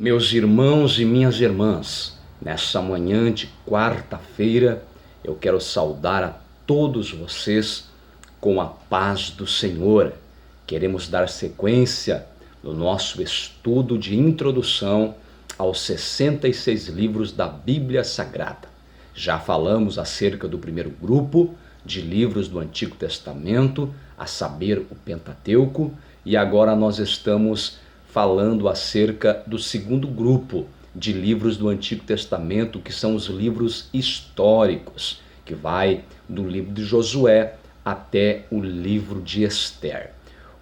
Meus irmãos e minhas irmãs, nessa manhã de quarta-feira, eu quero saudar a todos vocês com a paz do Senhor. Queremos dar sequência no nosso estudo de introdução aos 66 livros da Bíblia Sagrada. Já falamos acerca do primeiro grupo de livros do Antigo Testamento, a saber, o Pentateuco, e agora nós estamos falando acerca do segundo grupo de livros do Antigo Testamento, que são os livros históricos, que vai do livro de Josué até o livro de Esther.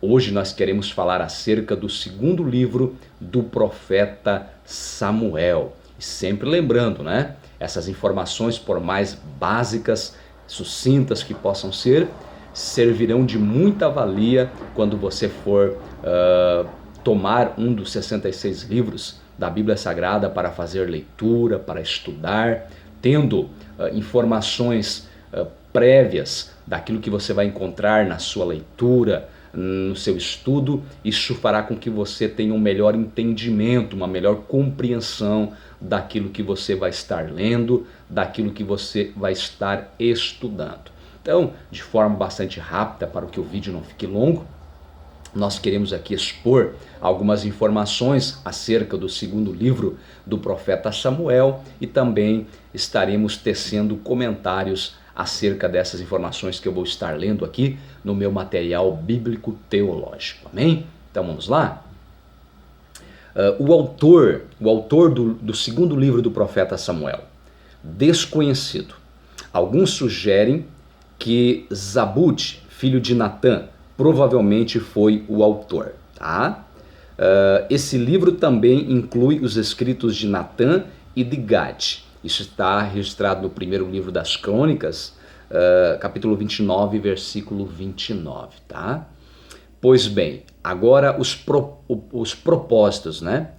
Hoje nós queremos falar acerca do segundo livro do profeta Samuel. E sempre lembrando, né? Essas informações, por mais básicas, sucintas que possam ser, servirão de muita valia quando você for tomar um dos 66 livros da Bíblia Sagrada para fazer leitura, para estudar, tendo informações prévias daquilo que você vai encontrar na sua leitura, no seu estudo. Isso fará com que você tenha um melhor entendimento, uma melhor compreensão daquilo que você vai estar lendo, daquilo que você vai estar estudando. Então, de forma bastante rápida, para que o vídeo não fique longo, nós queremos aqui expor algumas informações acerca do segundo livro do profeta Samuel e também estaremos tecendo comentários acerca dessas informações que eu vou estar lendo aqui no meu material bíblico teológico. Amém? Então vamos lá? O autor do segundo livro do profeta Samuel, desconhecido. Alguns sugerem que Zabud, filho de Natã, provavelmente foi o autor, tá? Esse livro também inclui os escritos de Natã e de Gad. Isso está registrado no primeiro livro das Crônicas, capítulo 29, versículo 29, tá? Pois bem, agora os propósitos, né?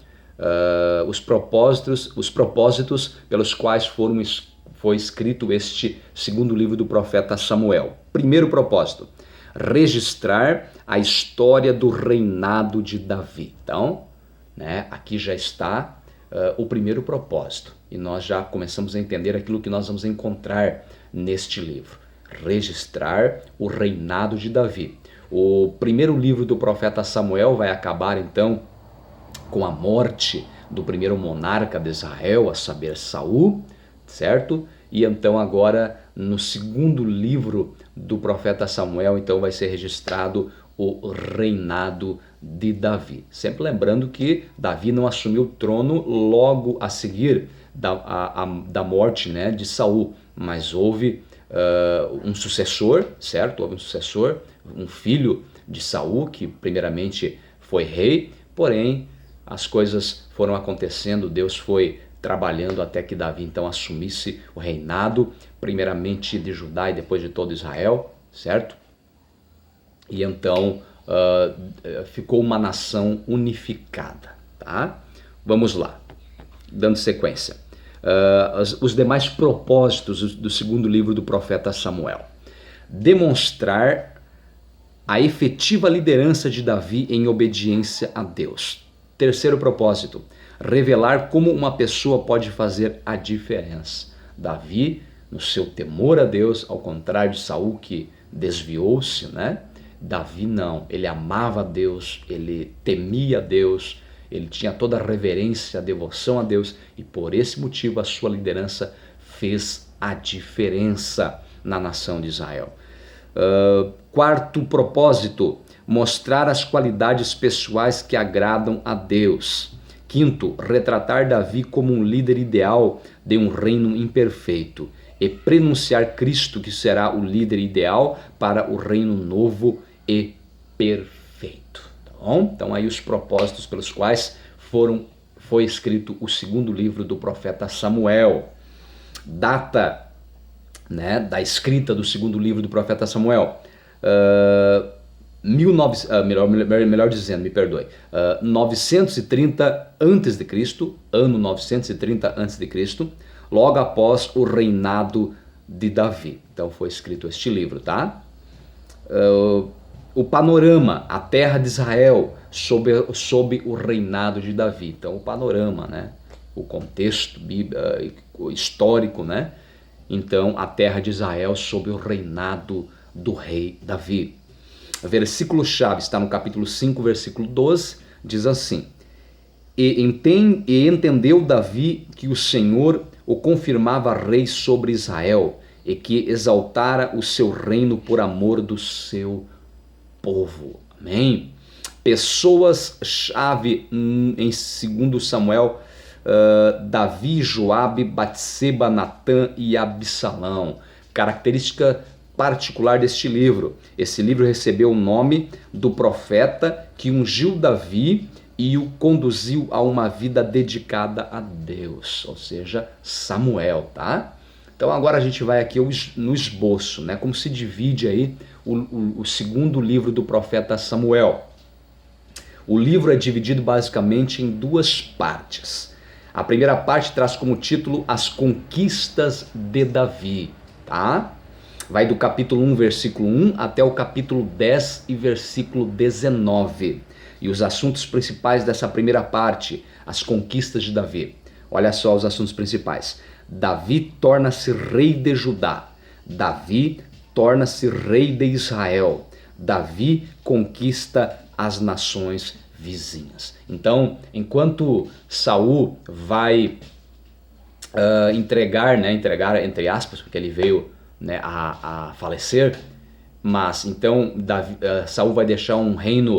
Os propósitos pelos quais foi escrito este segundo livro do profeta Samuel. Primeiro propósito: registrar a história do reinado de Davi. Então, né, aqui já está o primeiro propósito. E nós já começamos a entender aquilo que nós vamos encontrar neste livro. Registrar o reinado de Davi. O primeiro livro do profeta Samuel vai acabar então com a morte do primeiro monarca de Israel, a saber, Saul, certo? E então agora no segundo livro do profeta Samuel, então vai ser registrado o reinado de Davi. Sempre lembrando que Davi não assumiu o trono logo a seguir da morte, né, de Saul, mas houve um sucessor, certo? Houve um sucessor, um filho de Saul, que primeiramente foi rei, porém as coisas foram acontecendo, Deus foi trabalhando até que Davi então assumisse o reinado, primeiramente de Judá e depois de todo Israel, certo? E então ficou uma nação unificada, tá? Vamos lá, dando sequência. Os demais propósitos do segundo livro do profeta Samuel: demonstrar a efetiva liderança de Davi em obediência a Deus. Terceiro propósito: revelar como uma pessoa pode fazer a diferença. Davi, no seu temor a Deus, ao contrário de Saul, que desviou-se, né? Davi não, ele amava a Deus, ele temia a Deus, ele tinha toda a reverência, a devoção a Deus, e por esse motivo a sua liderança fez a diferença na nação de Israel. Quarto propósito: mostrar as qualidades pessoais que agradam a Deus. Quinto, retratar Davi como um líder ideal de um reino imperfeito e prenunciar Cristo, que será o líder ideal para o reino novo e perfeito. Tá bom? Então aí os propósitos pelos quais foi escrito o segundo livro do profeta Samuel. Data, né, da escrita do segundo livro do profeta Samuel: 930 a.C., ano 930 a.C., logo após o reinado de Davi. Então foi escrito este livro, tá? o panorama, a terra de Israel, sob o reinado de Davi. Então, o panorama, né? O contexto histórico, né? Então, a terra de Israel sob o reinado do rei Davi. O versículo-chave está no capítulo 5, versículo 12, diz assim: E entendeu Davi que o Senhor o confirmava rei sobre Israel, e que exaltara o seu reino por amor do seu povo. Amém? Pessoas-chave em 2 Samuel, Davi, Joabe, Batseba, Natã e Absalão. Característica particular deste livro: esse livro recebeu o nome do profeta que ungiu Davi e o conduziu a uma vida dedicada a Deus, ou seja, Samuel, tá? Então agora a gente vai aqui no esboço, né? Como se divide aí o segundo livro do profeta Samuel. O livro é dividido basicamente em duas partes. A primeira parte traz como título As Conquistas de Davi, tá? Vai do capítulo 1, versículo 1 até o capítulo 10 e versículo 19. E os assuntos principais dessa primeira parte, as conquistas de Davi. Olha só os assuntos principais. Davi torna-se rei de Judá. Davi torna-se rei de Israel. Davi conquista as nações vizinhas. Então, enquanto Saul vai entregar entre aspas, porque ele veio, né, a falecer, mas então Saul vai deixar um reino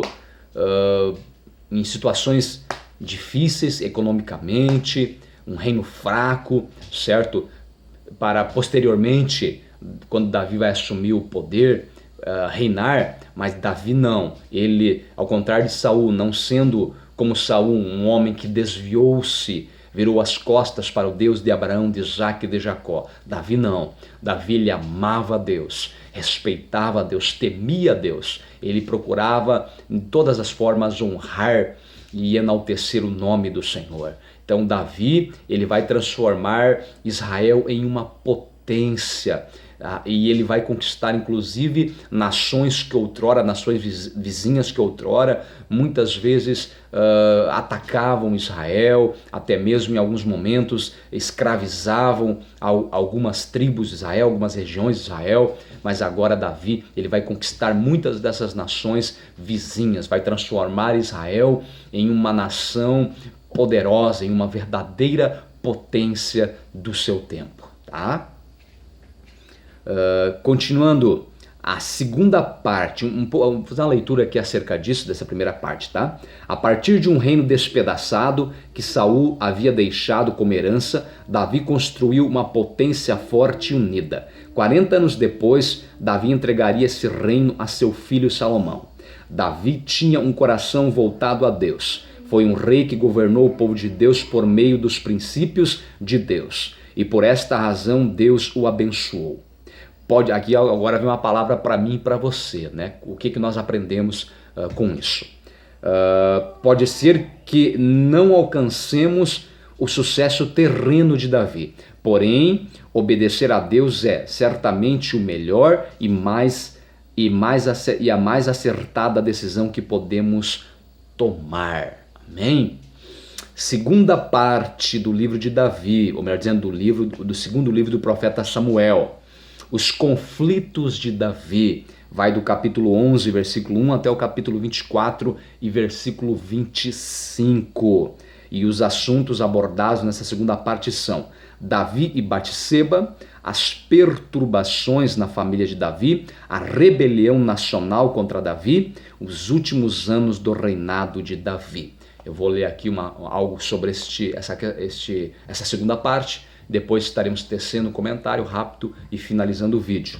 em situações difíceis economicamente, um reino fraco, certo? Para posteriormente, quando Davi vai assumir o poder, reinar, mas Davi não. Ele, ao contrário de Saul, não sendo como Saul, um homem que desviou-se, virou as costas para o Deus de Abraão, de Isaque e de Jacó. Davi não. Davi, ele amava a Deus, respeitava a Deus, temia a Deus. Ele procurava em todas as formas honrar e enaltecer o nome do Senhor. Então Davi, ele vai transformar Israel em uma potência, e ele vai conquistar inclusive nações vizinhas que outrora muitas vezes atacavam Israel, até mesmo em alguns momentos escravizavam algumas tribos de Israel, algumas regiões de Israel. Mas agora Davi, ele vai conquistar muitas dessas nações vizinhas, vai transformar Israel em uma nação poderosa, em uma verdadeira potência do seu tempo, tá? Continuando a segunda parte, vou fazer uma leitura aqui acerca disso, dessa primeira parte, tá? A partir de um reino despedaçado que Saul havia deixado como herança, Davi construiu uma potência forte e unida. 40 anos depois, Davi entregaria esse reino a seu filho Salomão. Davi tinha um coração voltado a Deus. Foi um rei que governou o povo de Deus por meio dos princípios de Deus. E por esta razão Deus o abençoou. Aqui agora vem uma palavra para mim e para você, né? O que nós aprendemos com isso? Pode ser que não alcancemos o sucesso terreno de Davi, porém, obedecer a Deus é certamente o melhor e a mais acertada decisão que podemos tomar. Amém? Segunda parte do livro de Davi, ou melhor dizendo, do segundo livro do profeta Samuel. Os conflitos de Davi, vai do capítulo 11, versículo 1 até o capítulo 24 e versículo 25. E os assuntos abordados nessa segunda parte são Davi e Batseba, as perturbações na família de Davi, a rebelião nacional contra Davi, os últimos anos do reinado de Davi. Eu vou ler aqui algo sobre essa segunda parte. Depois estaremos tecendo um comentário rápido e finalizando o vídeo.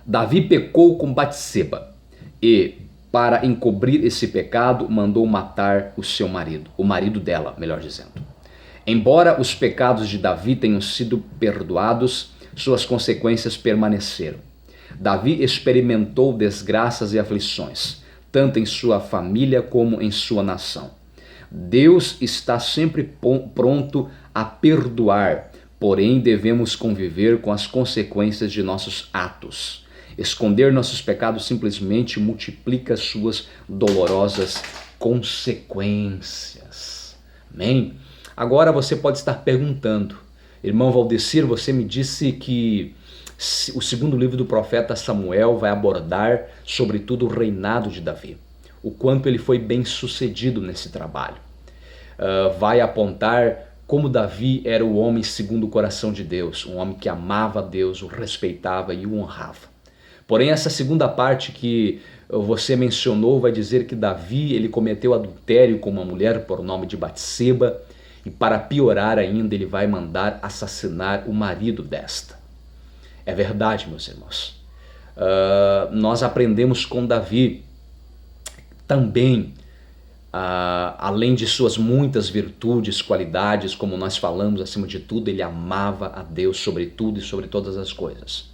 Davi pecou com Batseba e, para encobrir esse pecado, mandou matar o seu marido, o marido dela, melhor dizendo. Embora os pecados de Davi tenham sido perdoados, suas consequências permaneceram. Davi experimentou desgraças e aflições, tanto em sua família como em sua nação. Deus está sempre pronto a perdoar, porém devemos conviver com as consequências de nossos atos. Esconder nossos pecados simplesmente multiplica suas dolorosas consequências. Amém? Agora você pode estar perguntando, irmão Valdecir, você me disse que o segundo livro do profeta Samuel vai abordar sobretudo o reinado de Davi, o quanto ele foi bem sucedido nesse trabalho. Vai apontar como Davi era o homem segundo o coração de Deus, um homem que amava a Deus, o respeitava e o honrava. Porém, essa segunda parte que você mencionou vai dizer que Davi ele cometeu adultério com uma mulher por nome de Batseba, e para piorar ainda ele vai mandar assassinar o marido desta. É verdade, meus irmãos. Nós aprendemos com Davi também, além de suas muitas virtudes, qualidades, como nós falamos, acima de tudo, ele amava a Deus sobre tudo e sobre todas as coisas.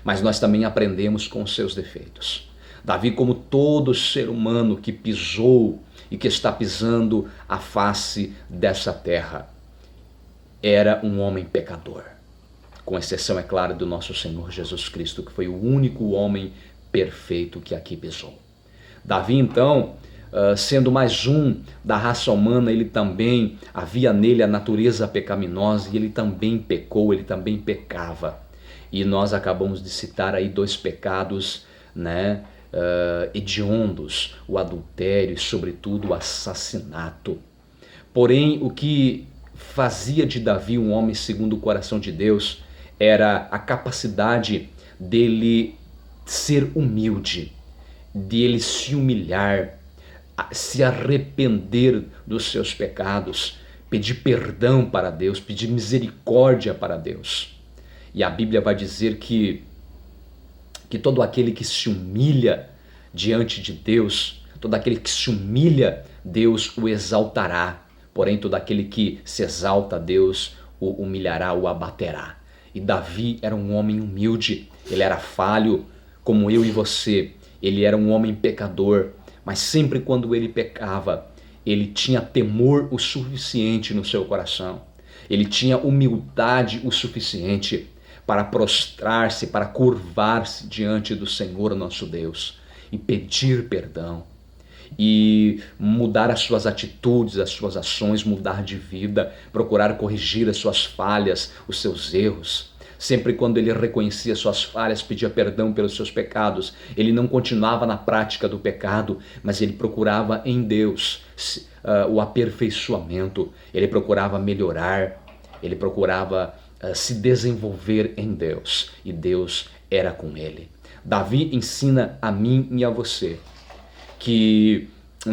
Mas nós também aprendemos com os seus defeitos. Davi, como todo ser humano que pisou e que está pisando a face dessa terra, era um homem pecador. Com exceção, é claro, do nosso Senhor Jesus Cristo, que foi o único homem perfeito que aqui pisou. Davi, então, sendo mais um da raça humana, ele também, havia nele a natureza pecaminosa e ele também pecou, ele também pecava. E nós acabamos de citar aí dois pecados, né, hediondos, o adultério e sobretudo o assassinato. Porém, o que fazia de Davi um homem segundo o coração de Deus era a capacidade dele ser humilde, de ele se humilhar, se arrepender dos seus pecados, pedir perdão para Deus, pedir misericórdia para Deus. E a Bíblia vai dizer que todo aquele que se humilha diante de Deus, todo aquele que se humilha, Deus o exaltará. Porém, todo aquele que se exalta, Deus o humilhará, o abaterá. E Davi era um homem humilde, ele era falho, como eu e você. Ele era um homem pecador, mas sempre quando ele pecava, ele tinha temor o suficiente no seu coração. Ele tinha humildade o suficiente para prostrar-se, para curvar-se diante do Senhor nosso Deus e pedir perdão e mudar as suas atitudes, as suas ações, mudar de vida, procurar corrigir as suas falhas, os seus erros. Sempre quando ele reconhecia suas falhas, pedia perdão pelos seus pecados, ele não continuava na prática do pecado, mas ele procurava em Deus o aperfeiçoamento, ele procurava melhorar, ele procurava se desenvolver em Deus, e Deus era com ele. Davi ensina a mim e a você que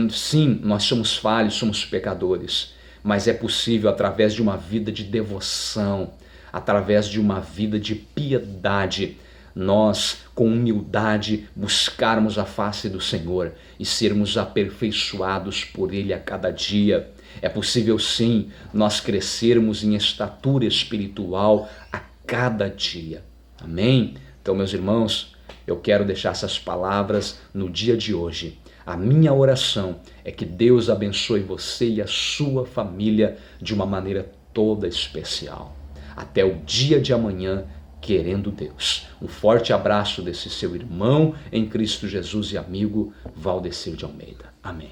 sim, nós somos falhos, somos pecadores, mas é possível através de uma vida de devoção, através de uma vida de piedade, nós com humildade buscarmos a face do Senhor e sermos aperfeiçoados por Ele a cada dia. É possível sim nós crescermos em estatura espiritual a cada dia. Amém? Então, meus irmãos, eu quero deixar essas palavras no dia de hoje. A minha oração é que Deus abençoe você e a sua família de uma maneira toda especial. Até o dia de amanhã, querendo Deus. Um forte abraço desse seu irmão em Cristo Jesus e amigo Valdecir de Almeida. Amém.